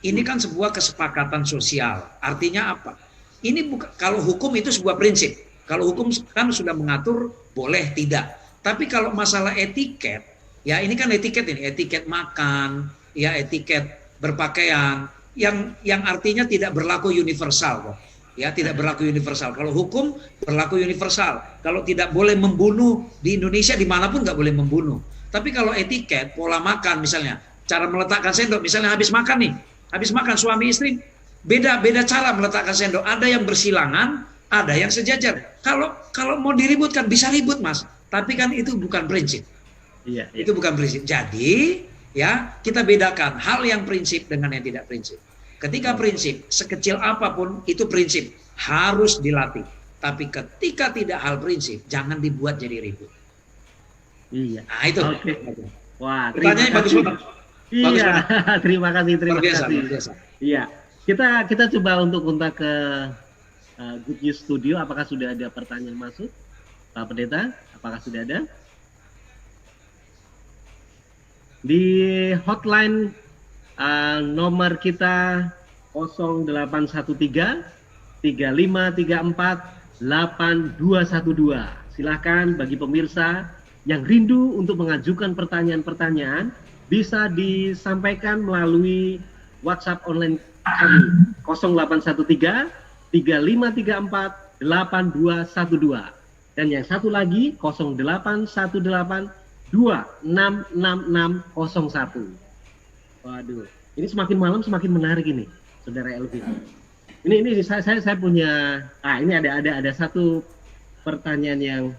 Ini kan sebuah kesepakatan sosial. Artinya apa? Ini bukan, kalau hukum itu sebuah prinsip. Kalau hukum kan sudah mengatur boleh tidak. Tapi kalau masalah etiket, ya ini kan etiket ini, etiket makan, ya etiket berpakaian yang artinya tidak berlaku universal kok. Ya, tidak berlaku universal. Kalau hukum berlaku universal. Kalau tidak boleh membunuh di Indonesia dimanapun nggak boleh membunuh. Tapi kalau etiket, pola makan misalnya, cara meletakkan sendok, misalnya habis makan suami istri beda cara meletakkan sendok. Ada yang bersilangan, ada yang sejajar. Kalau mau diributkan bisa ribut Mas. Tapi kan itu bukan prinsip. Iya. Itu bukan prinsip. Jadi ya kita bedakan hal yang prinsip dengan yang tidak prinsip. Ketika prinsip sekecil apapun itu prinsip harus dilatih. Tapi ketika tidak hal prinsip jangan dibuat jadi ribut. Iya. Nah itu. Okay. Wah, pertanyaannya bagus banget. Iya, terima kasih. Biasa. Iya, kita coba untuk kontak ke Good News Studio. Apakah sudah ada pertanyaan masuk, Pak Pendeta? Apakah sudah ada? Di hotline nomor kita 0813 3534 8212. Silahkan bagi pemirsa yang rindu untuk mengajukan pertanyaan-pertanyaan bisa disampaikan melalui WhatsApp online kami 0813 3534 8212 dan yang satu lagi 0818 266601. Waduh, ini semakin malam semakin menarik ini, Saudara Elvin. Ini saya punya ini ada satu pertanyaan yang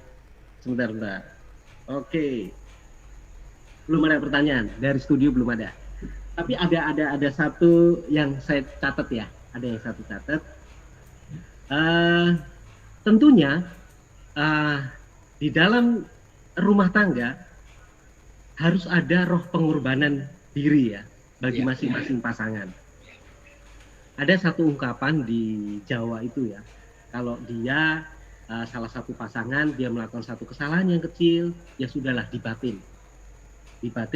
sebentar. Oke. Belum ada pertanyaan dari studio, belum ada. Tapi ada satu yang saya catat ya. Ada yang satu catat. Tentunya di dalam rumah tangga harus ada roh pengorbanan diri ya bagi masing-masing pasangan. Ada satu ungkapan di Jawa itu ya, kalau dia salah satu pasangan dia melakukan satu kesalahan yang kecil, ya sudahlah dibatin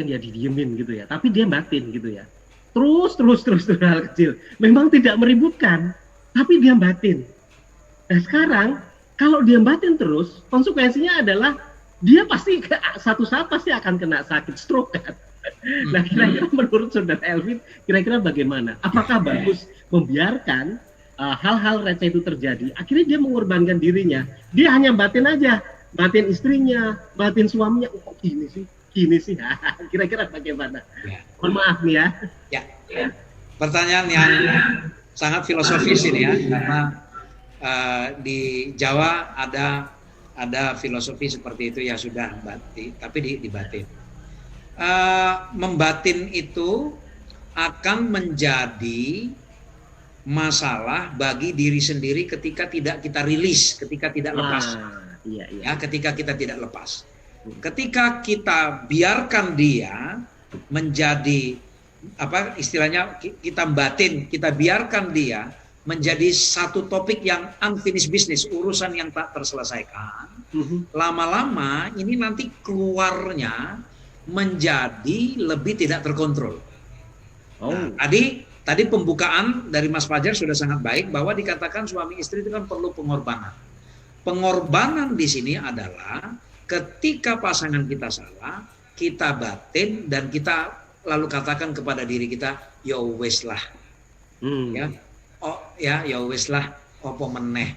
ya didiemin gitu ya, tapi dia batin gitu ya, terus hal kecil, memang tidak meributkan, tapi dia batin. Nah sekarang kalau dia batin terus, konsekuensinya adalah dia pasti satu saat pasti akan kena sakit stroke kan. Nah kira-kira menurut Saudara Elvin, kira-kira bagaimana? Apakah bagus membiarkan hal-hal receh itu terjadi? Akhirnya dia mengorbankan dirinya, dia hanya batin aja, batin istrinya, batin suaminya. Oh gini sih. Kira-kira bagaimana? Mohon maaf nih ya. Pertanyaan yang sangat filosofis ini ya, karena di Jawa ada filosofi seperti itu ya, sudah batin, tapi dibatin. Membatin itu akan menjadi masalah bagi diri sendiri ketika tidak kita rilis, ketika tidak lepas. Iya, iya. Ya, ketika kita tidak lepas. Ketika kita biarkan dia menjadi apa istilahnya, kita batin, kita biarkan dia menjadi satu topik yang unfinished business, urusan yang tak terselesaikan. Lama-lama ini nanti keluarnya menjadi lebih tidak terkontrol. Nah, tadi pembukaan dari Mas Fajar sudah sangat baik bahwa dikatakan suami istri itu kan perlu pengorbanan. Pengorbanan di sini adalah ketika pasangan kita salah, kita batin dan kita lalu katakan kepada diri kita, ya wis lah. Ya. Oh ya, ya wis lah, opo meneh.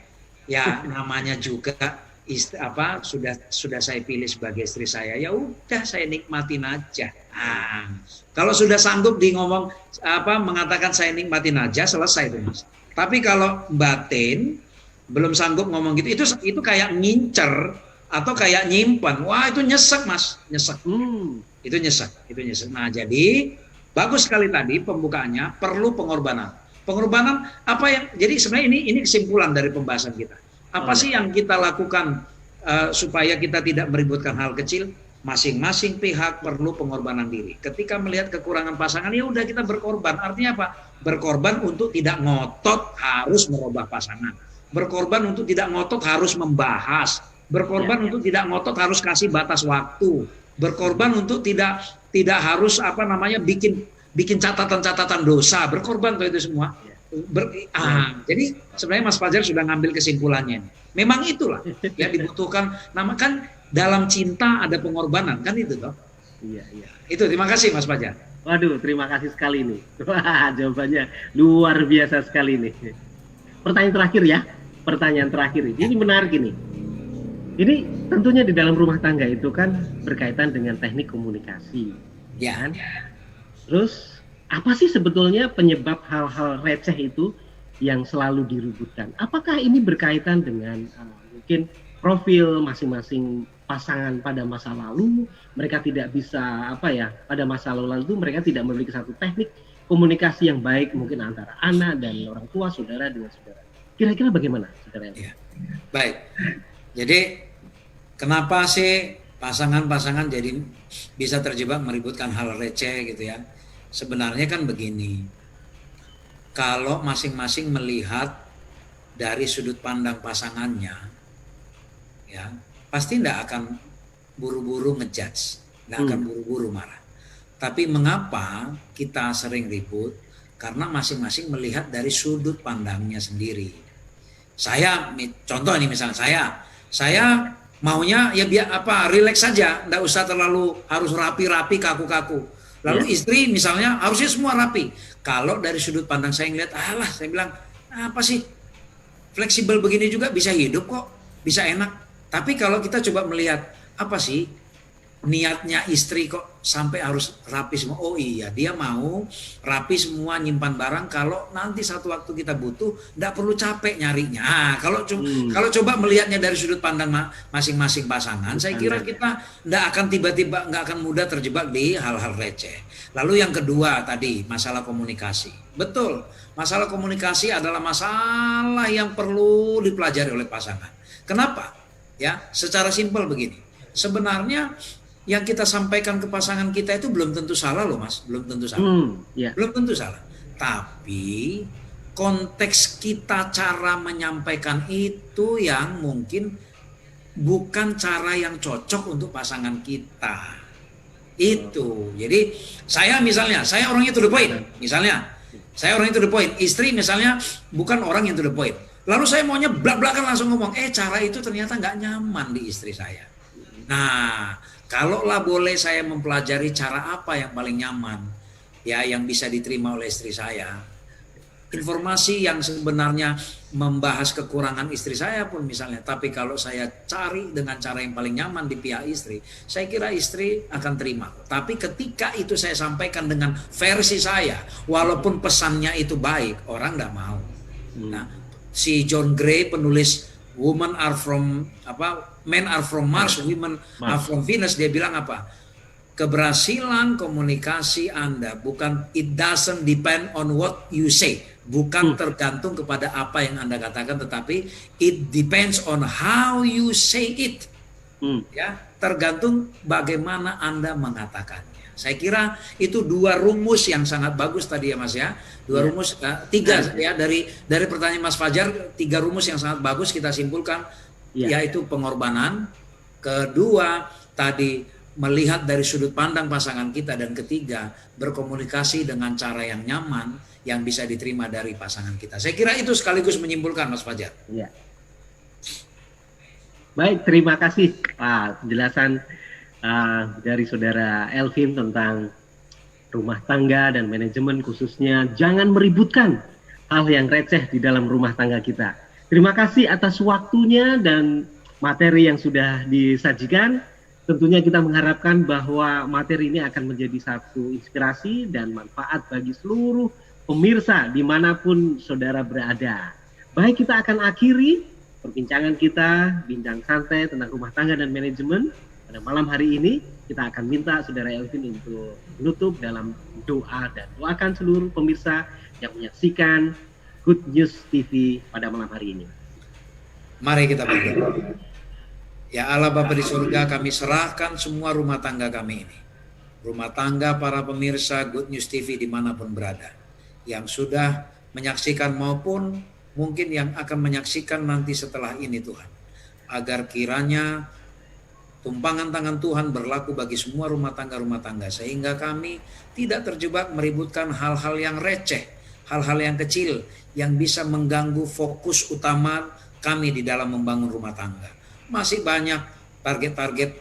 Ya namanya juga sudah saya pilih sebagai istri saya, ya udah saya nikmatin aja. Nah, kalau sudah sanggup mengatakan saya nikmatin aja, selesai tuh Mas. Tapi kalau batin belum sanggup ngomong gitu, itu kayak ngincer atau kayak nyimpan. Wah, itu nyesek Mas, nyesek. Itu nyesek. Nah, jadi bagus sekali tadi pembukaannya, perlu pengorbanan. Pengorbanan apa yang jadi sebenarnya ini kesimpulan dari pembahasan kita. Apa sih yang kita lakukan supaya kita tidak meributkan hal kecil? Masing-masing pihak perlu pengorbanan diri. Ketika melihat kekurangan pasangan, ya udah kita berkorban. Artinya apa? Berkorban untuk tidak ngotot harus merubah pasangan. Berkorban untuk tidak ngotot harus membahas. Berkorban untuk tidak ngotot harus kasih batas waktu. Berkorban untuk tidak harus bikin catatan-catatan dosa. Berkorban tuh itu semua. Jadi sebenarnya Mas Fajar sudah ngambil kesimpulannya. Memang itulah yang dibutuhkan. Kan dalam cinta ada pengorbanan, kan itu toh? Iya. Itu, terima kasih Mas Fajar. Waduh, terima kasih sekali nih. Wah, jawabannya luar biasa sekali nih. Pertanyaan terakhir. Ini menarik ini. Ini tentunya di dalam rumah tangga itu kan berkaitan dengan teknik komunikasi. Ya. Kan? Terus apa sih sebetulnya penyebab hal-hal receh itu yang selalu diributkan? Apakah ini berkaitan dengan mungkin profil masing-masing pasangan pada masa lalu? Mereka tidak bisa pada masa lalu itu mereka tidak memiliki satu teknik komunikasi yang baik mungkin antara anak dan orang tua, saudara dengan saudara. Kira-kira bagaimana, saudara? Ya. Baik. Jadi kenapa sih pasangan-pasangan jadi bisa terjebak meributkan hal receh gitu ya? Sebenarnya kan begini, kalau masing-masing melihat dari sudut pandang pasangannya, ya pasti tidak akan buru-buru ngejudge, tidak akan buru-buru marah. Tapi mengapa kita sering ribut? Karena masing-masing melihat dari sudut pandangnya sendiri. Contoh ini misalnya saya maunya ya relax saja, tidak usah terlalu harus rapi-rapi, kaku-kaku. Lalu istri misalnya harusnya semua rapi. Kalau dari sudut pandang saya ngeliat, saya bilang, apa sih fleksibel begini juga bisa hidup kok, bisa enak. Tapi kalau kita coba melihat, apa sih niatnya istri kok sampai harus rapi semua? Oh iya, dia mau rapi semua, nyimpan barang. Kalau nanti satu waktu kita butuh, tidak perlu capek nyarinya. Kalau coba melihatnya dari sudut pandang masing-masing pasangan, saya kira kita tidak akan tiba-tiba, nggak akan mudah terjebak di hal-hal receh. Lalu yang kedua tadi, masalah komunikasi. Betul, masalah komunikasi adalah masalah yang perlu dipelajari oleh pasangan. Kenapa? Ya, secara simpel begini. Sebenarnya yang kita sampaikan ke pasangan kita itu belum tentu salah loh Mas, belum tentu salah. Belum tentu salah. Tapi konteks kita cara menyampaikan itu yang mungkin bukan cara yang cocok untuk pasangan kita. Itu. Jadi saya orangnya to the point. Saya orangnya to the point. Istri misalnya bukan orang yang to the point. Lalu saya maunya blak-blakan langsung ngomong, cara itu ternyata nggak nyaman di istri saya. Nah, kalaulah boleh saya mempelajari cara apa yang paling nyaman, ya yang bisa diterima oleh istri saya. Informasi yang sebenarnya membahas kekurangan istri saya pun misalnya, tapi kalau saya cari dengan cara yang paling nyaman di pihak istri, saya kira istri akan terima. Tapi ketika itu saya sampaikan dengan versi saya, walaupun pesannya itu baik, orang nggak mau. Nah, si John Gray penulis Men are from Mars, Women are from Venus, dia bilang apa? Keberhasilan komunikasi Anda bukan, it doesn't depend on what you say, Bukan tergantung kepada apa yang Anda katakan, tetapi it depends on how you say it. Ya, tergantung bagaimana Anda mengatakannya. Saya kira itu dua rumus yang sangat bagus tadi ya Mas ya. Rumus tiga ya dari pertanyaan Mas Fajar, 3 rumus yang sangat bagus kita simpulkan, yaitu pengorbanan, kedua tadi melihat dari sudut pandang pasangan kita, dan ketiga berkomunikasi dengan cara yang nyaman yang bisa diterima dari pasangan kita. Saya kira itu sekaligus menyimpulkan Mas Fajar. Iya. Baik, terima kasih Pak penjelasan dari Saudara Elvin tentang rumah tangga dan manajemen, khususnya jangan meributkan hal yang receh di dalam rumah tangga kita. Terima kasih atas waktunya dan materi yang sudah disajikan. Tentunya kita mengharapkan bahwa materi ini akan menjadi satu inspirasi dan manfaat bagi seluruh pemirsa dimanapun saudara berada. Baik, kita akan akhiri perbincangan kita, bincang santai tentang rumah tangga dan manajemen pada malam hari ini. Kita akan minta Saudara Elvin untuk menutup dalam doa, dan doakan seluruh pemirsa yang menyaksikan Good News TV pada malam hari ini. Mari kita berdoa. Ya Allah Bapa di surga, kami serahkan semua rumah tangga kami ini. Rumah tangga para pemirsa Good News TV dimanapun berada, yang sudah menyaksikan maupun mungkin yang akan menyaksikan nanti setelah ini Tuhan. Agar kiranya tumpangan tangan Tuhan berlaku bagi semua rumah tangga, sehingga kami tidak terjebak meributkan hal-hal yang receh, hal-hal yang kecil yang bisa mengganggu fokus utama kami di dalam membangun rumah tangga. Masih banyak target-target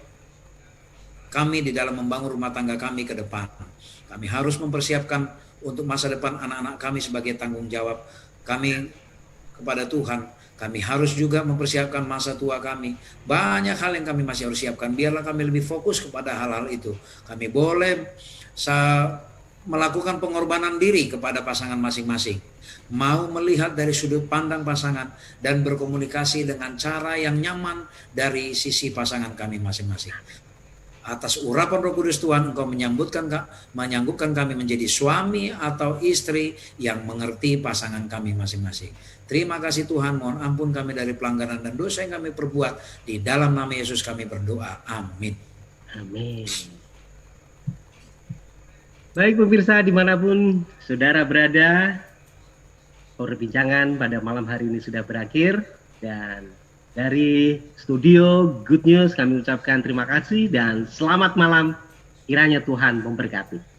kami di dalam membangun rumah tangga kami ke depan. Kami harus mempersiapkan untuk masa depan anak-anak kami sebagai tanggung jawab kami kepada Tuhan. Kami harus juga mempersiapkan masa tua kami. Banyak hal yang kami masih harus siapkan. Biarlah kami lebih fokus kepada hal-hal itu. Kami boleh melakukan pengorbanan diri kepada pasangan masing-masing. Mau melihat dari sudut pandang pasangan dan berkomunikasi dengan cara yang nyaman dari sisi pasangan kami masing-masing. Atas urapan Roh Kudus Tuhan, Engkau menyanggupkan kami menjadi suami atau istri yang mengerti pasangan kami masing-masing. Terima kasih Tuhan, mohon ampun kami dari pelanggaran dan dosa yang kami perbuat. Di dalam nama Yesus kami berdoa. Amin. Amin. Baik pemirsa dimanapun saudara berada, perbincangan pada malam hari ini sudah berakhir, dan dari studio Good News kami ucapkan terima kasih dan selamat malam, kiranya Tuhan memberkati.